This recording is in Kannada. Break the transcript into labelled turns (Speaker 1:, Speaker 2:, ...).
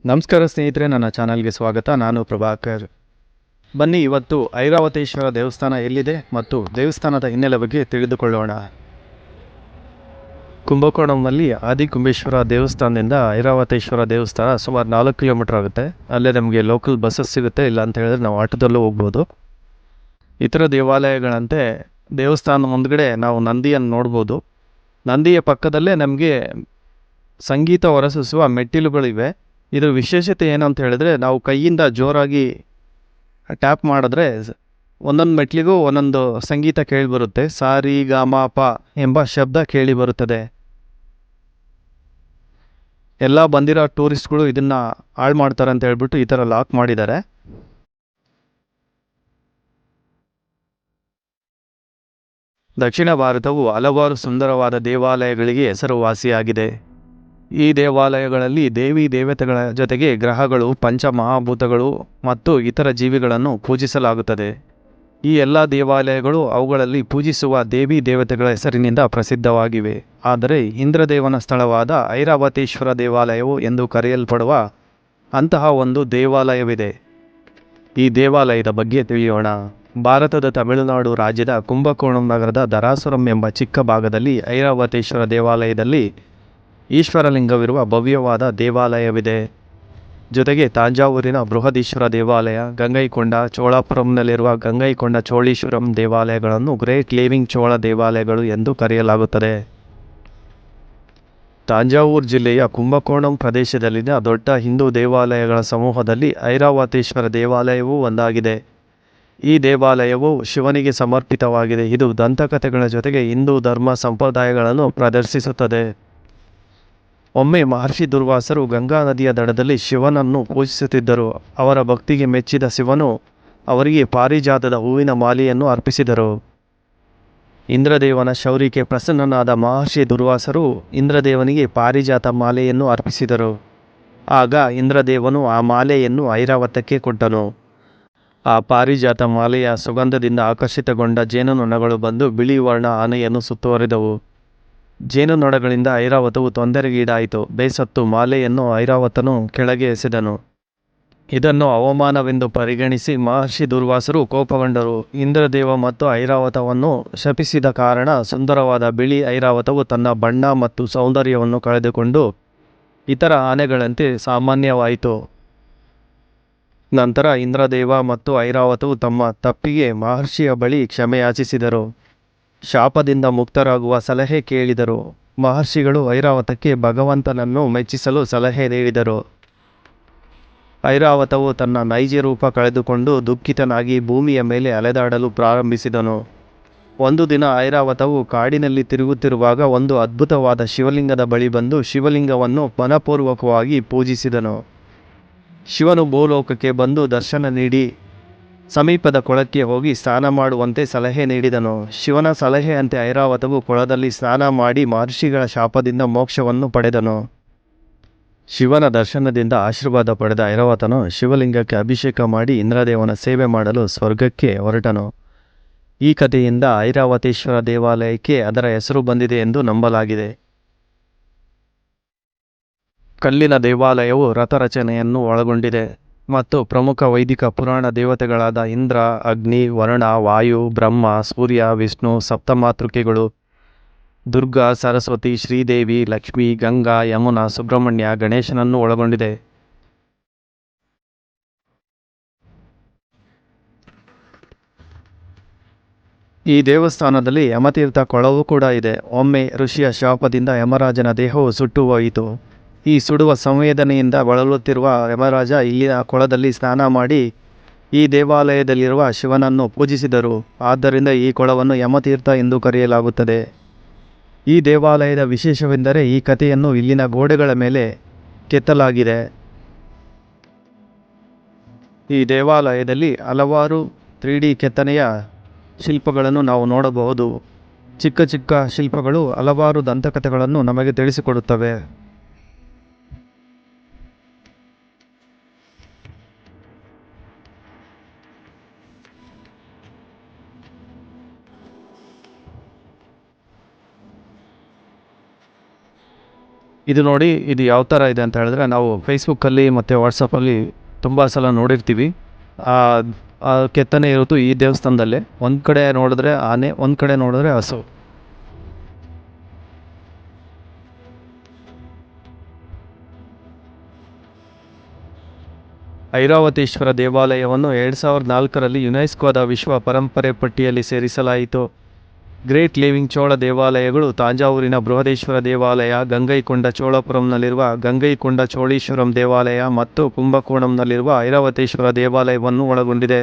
Speaker 1: ನಮಸ್ಕಾರ ಸ್ನೇಹಿತರೆ, ನನ್ನ ಚಾನಲ್ಗೆ ಸ್ವಾಗತ. ನಾನು ಪ್ರಭಾಕರ್. ಬನ್ನಿ ಇವತ್ತು ಐರಾವತೇಶ್ವರ ದೇವಸ್ಥಾನ ಎಲ್ಲಿದೆ ಮತ್ತು ದೇವಸ್ಥಾನದ ಹಿನ್ನೆಲೆ ಬಗ್ಗೆ ತಿಳಿದುಕೊಳ್ಳೋಣ. ಕುಂಭಕೋಣಂನಲ್ಲಿ ಆದಿಕುಂಬೇಶ್ವರ ದೇವಸ್ಥಾನದಿಂದ ಐರಾವತೇಶ್ವರ ದೇವಸ್ಥಾನ ಸುಮಾರು 4 ಕಿಲೋಮೀಟರ್ ಆಗುತ್ತೆ. ಅಲ್ಲೇ ನಮಗೆ ಲೋಕಲ್ ಬಸ್ಸಸ್ ಸಿಗುತ್ತೆ, ಇಲ್ಲ ಅಂತ ಹೇಳಿದ್ರೆ ನಾವು ಆಟೋದಲ್ಲೂ ಹೋಗ್ಬೋದು. ಇತರ ದೇವಾಲಯಗಳಂತೆ ದೇವಸ್ಥಾನ ಮುಂದ್ಗಡೆ ನಾವು ನಂದಿಯನ್ನು ನೋಡ್ಬೋದು. ನಂದಿಯ ಪಕ್ಕದಲ್ಲೇ ನಮಗೆ ಸಂಗೀತ ಹೊರಸೂಸುವ ಮೆಟ್ಟಿಲುಗಳಿವೆ. ಇದರ ವಿಶೇಷತೆ ಏನು ಅಂತ ಹೇಳಿದ್ರೆ, ನಾವು ಕೈಯಿಂದ ಜೋರಾಗಿ ಟ್ಯಾಪ್ ಮಾಡಿದ್ರೆ ಒಂದೊಂದು ಮೆಟ್ಲಿಗೂ ಒಂದೊಂದು ಸಂಗೀತ ಕೇಳಿ ಬರುತ್ತೆ. ಸಾರಿ ಗ ಮ ಪ ಎಂಬ ಶಬ್ದ ಕೇಳಿ ಬರುತ್ತದೆ. ಎಲ್ಲ ಬಂದಿರೋ ಟೂರಿಸ್ಟ್ಗಳು ಇದನ್ನ ಹಾಳು ಮಾಡ್ತಾರೆ ಅಂತ ಹೇಳ್ಬಿಟ್ಟು ಈ ಥರ ಲಾಕ್ ಮಾಡಿದ್ದಾರೆ. ದಕ್ಷಿಣ ಭಾರತವು ಹಲವಾರು ಸುಂದರವಾದ ದೇವಾಲಯಗಳಿಗೆ ಹೆಸರುವಾಸಿಯಾಗಿದೆ. ಈ ದೇವಾಲಯಗಳಲ್ಲಿ ದೇವಿ ದೇವತೆಗಳ ಜೊತೆಗೆ ಗ್ರಹಗಳು, ಪಂಚಮಹಾಭೂತಗಳು ಮತ್ತು ಇತರ ಜೀವಿಗಳನ್ನು ಪೂಜಿಸಲಾಗುತ್ತದೆ. ಈ ಎಲ್ಲ ದೇವಾಲಯಗಳು ಅವುಗಳಲ್ಲಿ ಪೂಜಿಸುವ ದೇವಿ ದೇವತೆಗಳ ಹೆಸರಿನಿಂದ ಪ್ರಸಿದ್ಧವಾಗಿವೆ. ಆದರೆ ಇಂದ್ರದೇವನ ಸ್ಥಳವಾದ ಐರಾವತೇಶ್ವರ ದೇವಾಲಯವು ಎಂದು ಕರೆಯಲ್ಪಡುವ ಅಂತಹ ಒಂದು ದೇವಾಲಯವಿದೆ. ಈ ದೇವಾಲಯದ ಬಗ್ಗೆ ತಿಳಿಯೋಣ. ಭಾರತದ ತಮಿಳುನಾಡು ರಾಜ್ಯದ ಕುಂಭಕೋಣಂ ನಗರದ ಧರಾಸುರಂ ಎಂಬ ಚಿಕ್ಕ ಭಾಗದಲ್ಲಿ ಐರಾವತೇಶ್ವರ ದೇವಾಲಯದಲ್ಲಿ ಈಶ್ವರಲಿಂಗವಿರುವ ಭವ್ಯವಾದ ದೇವಾಲಯವಿದೆ. ಜೊತೆಗೆ ತಾಂಜಾವೂರಿನ ಬೃಹದೀಶ್ವರ ದೇವಾಲಯ, ಗಂಗೈಕೊಂಡ, ಚೋಳಾಪುರಂನಲ್ಲಿರುವ ಗಂಗೈಕೊಂಡ ಚೋಳೀಶ್ವರಂ ದೇವಾಲಯಗಳನ್ನು ಗ್ರೇಟ್ ಲಿವಿಂಗ್ ಚೋಳ ದೇವಾಲಯಗಳು ಎಂದು ಕರೆಯಲಾಗುತ್ತದೆ. ತಾಂಜಾವೂರು ಜಿಲ್ಲೆಯ ಕುಂಭಕೋಣಂ ಪ್ರದೇಶದಲ್ಲಿನ ದೊಡ್ಡ ಹಿಂದೂ ದೇವಾಲಯಗಳ ಸಮೂಹದಲ್ಲಿ ಐರಾವತೇಶ್ವರ ದೇವಾಲಯವೂ ಒಂದಾಗಿದೆ. ಈ ದೇವಾಲಯವು ಶಿವನಿಗೆ ಸಮರ್ಪಿತವಾಗಿದೆ. ಇದು ದಂತಕಥೆಗಳ ಜೊತೆಗೆ ಹಿಂದೂ ಧರ್ಮ ಸಂಪ್ರದಾಯಗಳನ್ನು ಪ್ರದರ್ಶಿಸುತ್ತದೆ. ಒಮ್ಮೆ ಮಹರ್ಷಿ ದುರ್ವಾಸರು ಗಂಗಾ ನದಿಯ ದಡದಲ್ಲಿ ಶಿವನನ್ನು ಪೂಜಿಸುತ್ತಿದ್ದರು. ಅವರ ಭಕ್ತಿಗೆ ಮೆಚ್ಚಿದ ಶಿವನು ಅವರಿಗೆ ಪಾರಿಜಾತದ ಹೂವಿನ ಮಾಲೆಯನ್ನು ಅರ್ಪಿಸಿದರು. ಇಂದ್ರದೇವನ ಶೌರ್ಯಕ್ಕೆ ಪ್ರಸನ್ನನಾದ ಮಹರ್ಷಿ ದುರ್ವಾಸರು ಇಂದ್ರದೇವನಿಗೆ ಪಾರಿಜಾತ ಮಾಲೆಯನ್ನು ಅರ್ಪಿಸಿದರು. ಆಗ ಇಂದ್ರದೇವನು ಆ ಮಾಲೆಯನ್ನು ಐರಾವತಕ್ಕೆ ಕೊಟ್ಟನು. ಆ ಪಾರಿಜಾತ ಮಾಲೆಯ ಸುಗಂಧದಿಂದ ಆಕರ್ಷಿತಗೊಂಡ ಜೇನುನೊಣಗಳು ಬಂದು ಬಿಳಿ ವರ್ಣ ಆನೆಯನ್ನು ಸುತ್ತುವರಿದವು. ಜೇನುನೊಣಗಳಿಂದ ಐರಾವತವು ತೊಂದರೆಗೀಡಾಯಿತು. ಬೇಸತ್ತು ಮಾಲೆಯನ್ನು ಐರಾವತನು ಕೆಳಗೆ ಎಸೆದನು. ಇದನ್ನು ಅವಮಾನವೆಂದು ಪರಿಗಣಿಸಿ ಮಹರ್ಷಿ ದುರ್ವಾಸರು ಕೋಪಗೊಂಡರು. ಇಂದ್ರದೇವ ಮತ್ತು ಐರಾವತವನ್ನು ಶಪಿಸಿದ ಕಾರಣ ಸುಂದರವಾದ ಬಿಳಿ ಐರಾವತವು ತನ್ನ ಬಣ್ಣ ಮತ್ತು ಸೌಂದರ್ಯವನ್ನು ಕಳೆದುಕೊಂಡು ಇತರ ಆನೆಗಳಂತೆ ಸಾಮಾನ್ಯವಾಯಿತು. ನಂತರ ಇಂದ್ರದೇವ ಮತ್ತು ಐರಾವತವು ತಮ್ಮ ತಪ್ಪಿಗೆ ಮಹರ್ಷಿಯ ಬಳಿ ಕ್ಷಮೆಯಾಚಿಸಿದರು. ಶಾಪದಿಂದ ಮುಕ್ತರಾಗುವ ಸಲಹೆ ಕೇಳಿದರು. ಮಹರ್ಷಿಗಳು ಐರಾವತಕ್ಕೆ ಭಗವಂತನನ್ನು ಮೆಚ್ಚಿಸಲು ಸಲಹೆ ನೀಡಿದರು. ಐರಾವತವು ತನ್ನ ನೈಜ ರೂಪ ಕಳೆದುಕೊಂಡು ದುಃಖಿತನಾಗಿ ಭೂಮಿಯ ಮೇಲೆ ಅಲೆದಾಡಲು ಪ್ರಾರಂಭಿಸಿದನು. ಒಂದು ದಿನ ಐರಾವತವು ಕಾಡಿನಲ್ಲಿ ತಿರುಗುತ್ತಿರುವಾಗ ಒಂದು ಅದ್ಭುತವಾದ ಶಿವಲಿಂಗದ ಬಳಿ ಬಂದು ಶಿವಲಿಂಗವನ್ನು ಮನಪೂರ್ವಕವಾಗಿ ಪೂಜಿಸಿದನು. ಶಿವನು ಭೂಲೋಕಕ್ಕೆ ಬಂದು ದರ್ಶನ ನೀಡಿ ಸಮೀಪದ ಕೊಳಕ್ಕೆ ಹೋಗಿ ಸ್ನಾನ ಮಾಡುವಂತೆ ಸಲಹೆ ನೀಡಿದನು. ಶಿವನ ಸಲಹೆಯಂತೆ ಐರಾವತವು ಕೊಳದಲ್ಲಿ ಸ್ನಾನ ಮಾಡಿ ಮಹರ್ಷಿಗಳ ಶಾಪದಿಂದ ಮೋಕ್ಷವನ್ನು ಪಡೆದನು. ಶಿವನ ದರ್ಶನದಿಂದ ಆಶೀರ್ವಾದ ಪಡೆದ ಐರಾವತನು ಶಿವಲಿಂಗಕ್ಕೆ ಅಭಿಷೇಕ ಮಾಡಿ ಇಂದ್ರದೇವನ ಸೇವೆ ಮಾಡಲು ಸ್ವರ್ಗಕ್ಕೆ ಹೊರಟನು. ಈ ಕಥೆಯಿಂದ ಐರಾವತೇಶ್ವರ ದೇವಾಲಯಕ್ಕೆ ಅದರ ಹೆಸರು ಬಂದಿದೆ ಎಂದು ನಂಬಲಾಗಿದೆ. ಕಲ್ಲಿನ ದೇವಾಲಯವು ರಥರಚನೆಯನ್ನು ಒಳಗೊಂಡಿದೆ ಮತ್ತು ಪ್ರಮುಖ ವೈದಿಕ ಪುರಾಣ ದೇವತೆಗಳಾದ ಇಂದ್ರ, ಅಗ್ನಿ, ವರುಣ, ವಾಯು, ಬ್ರಹ್ಮ, ಸೂರ್ಯ, ವಿಷ್ಣು, ಸಪ್ತಮಾತೃಕೆಗಳು, ದುರ್ಗಾ, ಸರಸ್ವತಿ, ಶ್ರೀದೇವಿ, ಲಕ್ಷ್ಮಿ, ಗಂಗಾ, ಯಮುನಾ, ಸುಬ್ರಹ್ಮಣ್ಯ, ಗಣೇಶನನ್ನು ಒಳಗೊಂಡಿದೆ. ಈ ದೇವಸ್ಥಾನದಲ್ಲಿ ಯಮತೀರ್ಥ ಕೊಳವೂ ಕೂಡ ಇದೆ. ಒಮ್ಮೆ ಋಷಿಯ ಶಾಪದಿಂದ ಯಮರಾಜನ ದೇಹವು ಸುಟ್ಟು ಹೋಯಿತು. ಈ ಸುಡುವ ಸಂವೇದನೆಯಿಂದ ಬಳಲುತ್ತಿರುವ ಯಮರಾಜ ಇಲ್ಲಿನ ಕೊಳದಲ್ಲಿ ಸ್ನಾನ ಮಾಡಿ ಈ ದೇವಾಲಯದಲ್ಲಿರುವ ಶಿವನನ್ನು ಪೂಜಿಸಿದರು. ಆದ್ದರಿಂದ ಈ ಕೊಳವನ್ನು ಯಮತೀರ್ಥ ಎಂದು ಕರೆಯಲಾಗುತ್ತದೆ. ಈ ದೇವಾಲಯದ ವಿಶೇಷವೆಂದರೆ ಈ ಕಥೆಯನ್ನು ಇಲ್ಲಿನ ಗೋಡೆಗಳ ಮೇಲೆ ಕೆತ್ತಲಾಗಿದೆ. ಈ ದೇವಾಲಯದಲ್ಲಿ ಹಲವಾರು 3D ಕೆತ್ತನೆಯ ಶಿಲ್ಪಗಳನ್ನು ನಾವು ನೋಡಬಹುದು. ಚಿಕ್ಕ ಚಿಕ್ಕ ಶಿಲ್ಪಗಳು ಹಲವಾರು ದಂತಕಥೆಗಳನ್ನು ನಮಗೆ ತಿಳಿಸಿಕೊಡುತ್ತವೆ. ಇದು ನೋಡಿ, ಇದು ಯಾವ ಥರ ಇದೆ ಅಂತ ಹೇಳಿದ್ರೆ, ನಾವು ಫೇಸ್ಬುಕ್ಕಲ್ಲಿ ಮತ್ತು ವಾಟ್ಸಪ್ಪಲ್ಲಿ ತುಂಬ ಸಲ ನೋಡಿರ್ತೀವಿ. ಆ ಆ ಕೆತ್ತನೆ ಇರೋದು ಈ ದೇವಸ್ಥಾನದಲ್ಲೇ. ಒಂದು ಕಡೆ ನೋಡಿದ್ರೆ ಆನೆ, ಒಂದು ಕಡೆ ನೋಡಿದ್ರೆ ಹಸು. ಐರಾವತೇಶ್ವರ ದೇವಾಲಯವನ್ನು 2004ರಲ್ಲಿ ಯುನೆಸ್ಕೋದ ವಿಶ್ವ ಪರಂಪರೆ ಪಟ್ಟಿಯಲ್ಲಿ ಸೇರಿಸಲಾಯಿತು. ಗ್ರೇಟ್ ಲಿವಿಂಗ್ ಚೋಳ ದೇವಾಲಯಗಳು ತಾಂಜಾವೂರಿನ ಬೃಹದೇಶ್ವರ ದೇವಾಲಯ, ಗಂಗೈಕೊಂಡ ಚೋಳಪುರಂನಲ್ಲಿರುವ ಗಂಗೈಕೊಂಡ ಚೋಳೀಶ್ವರಂ ದೇವಾಲಯ ಮತ್ತು ಕುಂಭಕೋಣಂನಲ್ಲಿರುವ ಐರಾವತೇಶ್ವರ ದೇವಾಲಯವನ್ನು ಒಳಗೊಂಡಿದೆ.